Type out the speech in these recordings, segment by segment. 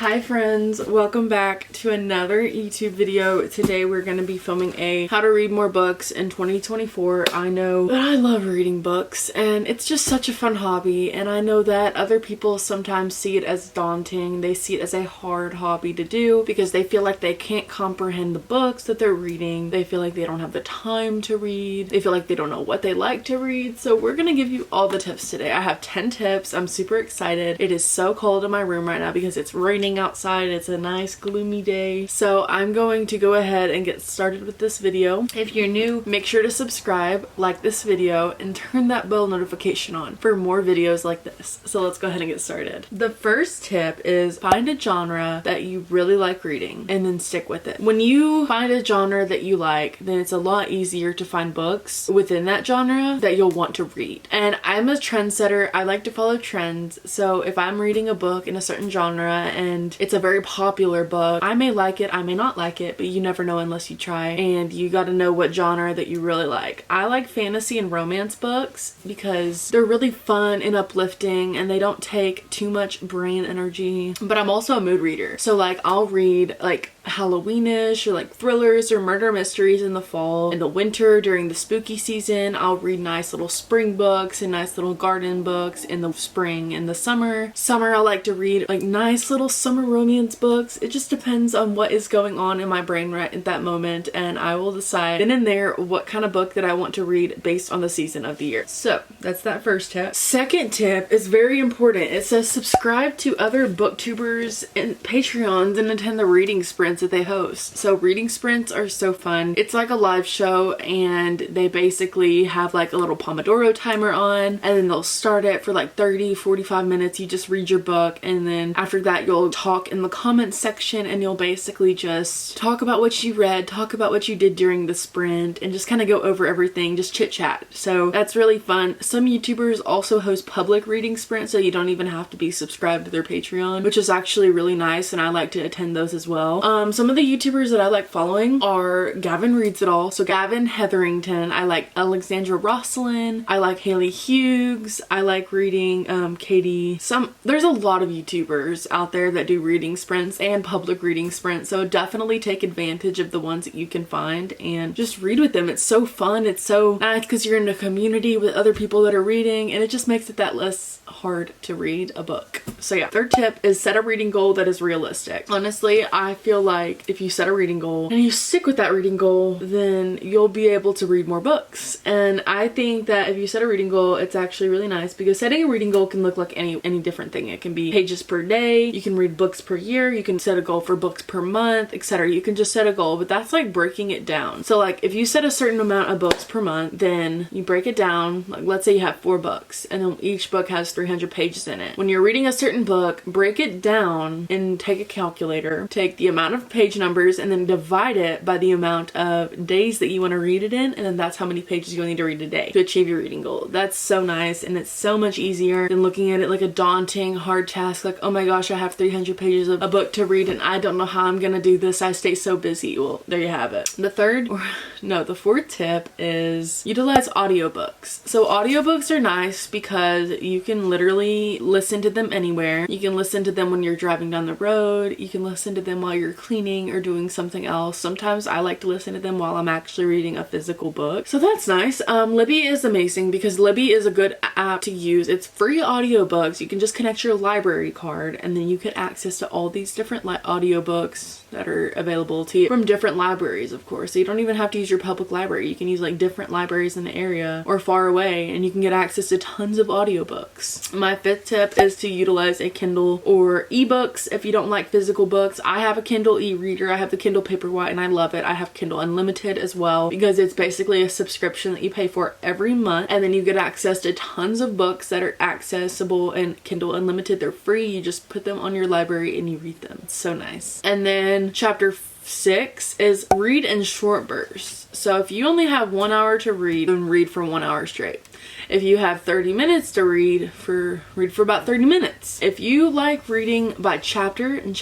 Hi friends, welcome back to another YouTube video. Today we're going to be filming a how to read more books in 2024. I know that I love reading books and it's just such a fun hobby, and I know that other people sometimes see it as daunting. They see it as a hard hobby to do because they feel like they can't comprehend the books that they're reading. They feel like they don't have the time to read. They feel like they don't know what they like to read. So we're going to give you all the tips today. I have 10 tips. I'm super excited. It is so cold in my room right now because it's raining outside. It's a nice gloomy day. So I'm going to go ahead and get started with this video. If you're new, make sure to subscribe, like this video, and turn that bell notification on for more videos like this. So let's go ahead and get started. The first tip is find a genre that you really like reading and then stick with it. When you find a genre that you like, then it's a lot easier to find books within that genre that you'll want to read. And I'm a trendsetter. I like to follow trends. So if I'm reading a book in a certain genre and it's a very popular book, I may like it, I may not like it, but you never know unless you try, and you got to know what genre that you really like. I like fantasy and romance books because they're really fun and uplifting and they don't take too much brain energy. But I'm also a mood reader, so like I'll read like Halloweenish or like thrillers or murder mysteries in the fall. In the winter during the spooky season, I'll read nice little spring books and nice little garden books. In the spring. In the summer I like to read like nice little summer romance books. It just depends on what is going on in my brain right at that moment, and I will decide then and there what kind of book that I want to read based on the season of the year. So that's that first tip. Second tip is very important. It says subscribe to other booktubers and Patreons and attend the reading sprints that they host. So reading sprints are so fun. It's like a live show and they basically have like a little Pomodoro timer on, and then they'll start it for like 30-45 minutes. You just read your book, and then after that you'll talk in the comments section and you'll basically just talk about what you read, talk about what you did during the sprint, and just kind of go over everything, just chit chat. So that's really fun. Some YouTubers also host public reading sprints, so you don't even have to be subscribed to their Patreon, which is actually really nice, and I like to attend those as well. Some of the YouTubers that I like following are Gavin Reads It All, so Gavin Hetherington. I like Alexandra Rosselin. I like Haley Hughes. I like reading Katie. There's a lot of YouTubers out there that do reading sprints and public reading sprints, so definitely take advantage of the ones that you can find and just read with them. It's so fun. It's so nice because you're in a community with other people that are reading, and it just makes it that less hard to read a book. So yeah, third tip is set a reading goal that is realistic. Honestly, I feel like if you set a reading goal and you stick with that reading goal, then you'll be able to read more books. And I think that if you set a reading goal, it's actually really nice because setting a reading goal can look like any different thing. It can be pages per day, you can read books per year, you can set a goal for books per month, etc. You can just set a goal, but that's like breaking it down. So like if you set a certain amount of books per month, then you break it down. Like let's say you have 4 books and then each book has 300 pages in it. When you're reading a certain book, break it down and take a calculator, take the amount of page numbers and then divide it by the amount of days that you want to read it in, and then that's how many pages you'll need to read a day to achieve your reading goal. That's so nice, and it's so much easier than looking at it like a daunting, hard task, like, oh my gosh, I have 300 pages of a book to read and I don't know how I'm gonna do this. I stay so busy. Well, there you have it. The fourth tip is utilize audiobooks. So audiobooks are nice because you can literally listen to them anywhere. You can listen to them when you're driving down the road. You can listen to them while you're cleaning or doing something else. Sometimes I like to listen to them while I'm actually reading a physical book. So that's nice. Libby is amazing because Libby is a good app to use. It's free audiobooks. You can just connect your library card and then you get access to all these different audiobooks that are available to you from different libraries, of course. So you don't even have to use your public library. You can use like different libraries in the area or far away, and you can get access to tons of audiobooks. My fifth tip is to utilize a Kindle or ebooks if you don't like physical books. I have a Kindle e-reader. I have the Kindle Paperwhite and I love it. I have Kindle Unlimited as well because it's basically a subscription that you pay for every month, and then you get access to tons of books that are accessible in Kindle Unlimited. They're free. You just put them on your library and you read them. It's so nice. And then chapter 6 is read in short bursts. So if you only have 1 hour to read, then read for 1 hour straight. If you have 30 minutes to read for about 30 minutes. If you like reading by chapter and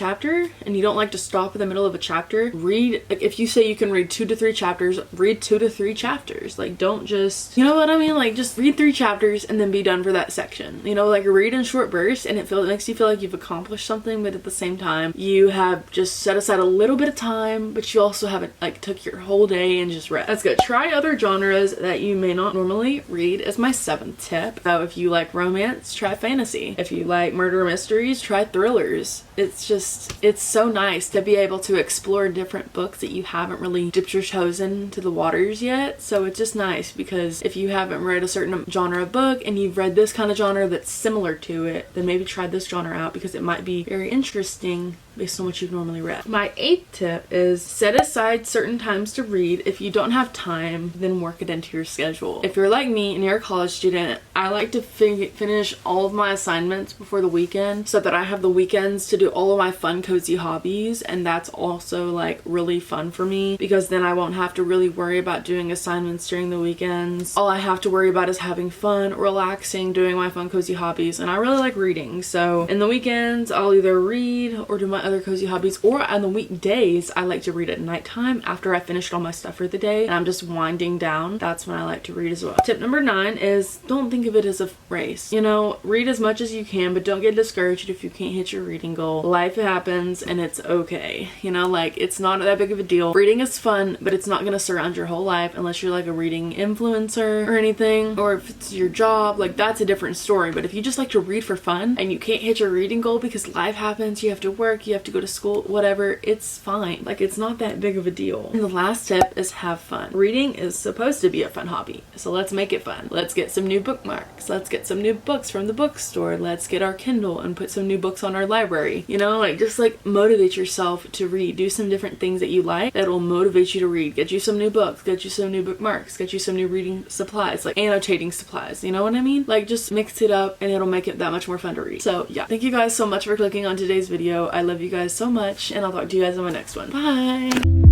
you don't like to stop in the middle of a chapter, read, like if you say you can read 2 to 3 chapters, read 2 to 3 chapters. Like don't just, you know what I mean? Like just read 3 chapters and then be done for that section. You know, like read in short bursts and it makes you feel like you've accomplished something, but at the same time you have just set aside a little bit of time, but you also haven't like took your whole day and just read. That's good. Try other genres that you may not normally read is my 7th tip. So if you like romance, try fantasy. If you like murder mysteries, try thrillers. It's so nice to be able to explore different books that you haven't really dipped your toes into the waters yet. So it's just nice because if you haven't read a certain genre of book and you've read this kind of genre that's similar to it, then maybe try this genre out because it might be very interesting based on what you've normally read. My 8th tip is set aside certain times to read. If you don't have time, then work it into your schedule. If you're like me and you're a college student, I like to finish all of my assignments before the weekend so that I have the weekends to do all of my fun, cozy hobbies, and that's also like really fun for me because then I won't have to really worry about doing assignments during the weekends. All I have to worry about is having fun, relaxing, doing my fun, cozy hobbies, and I really like reading. So in the weekends, I'll either read or do my other cozy hobbies, or on the weekdays I like to read at nighttime after I finished all my stuff for the day and I'm just winding down. That's when I like to read as well. Tip number 9 is don't think of it as a race. You know, read as much as you can, but don't get discouraged if you can't hit your reading goal. Life happens and it's okay. You know, like it's not that big of a deal. Reading is fun, but it's not going to surround your whole life unless you're like a reading influencer or anything, or if it's your job, like that's a different story. But if you just like to read for fun and you can't hit your reading goal because life happens, you have to work, you have to go to school, whatever, it's fine. Like it's not that big of a deal. And the last tip is have fun. Reading is supposed to be a fun hobby, so let's make it fun. Let's get some new bookmarks. Let's get some new books from the bookstore. Let's get our Kindle and put some new books on our library. You know, like just like motivate yourself to read. Do some different things that you like that'll motivate you to read. Get you some new books, get you some new bookmarks, get you some new reading supplies, like annotating supplies. You know what I mean? Like just mix it up and it'll make it that much more fun to read. So yeah, thank you guys so much for clicking on today's video. I love you guys so much and I'll talk to you guys on my next one. Bye!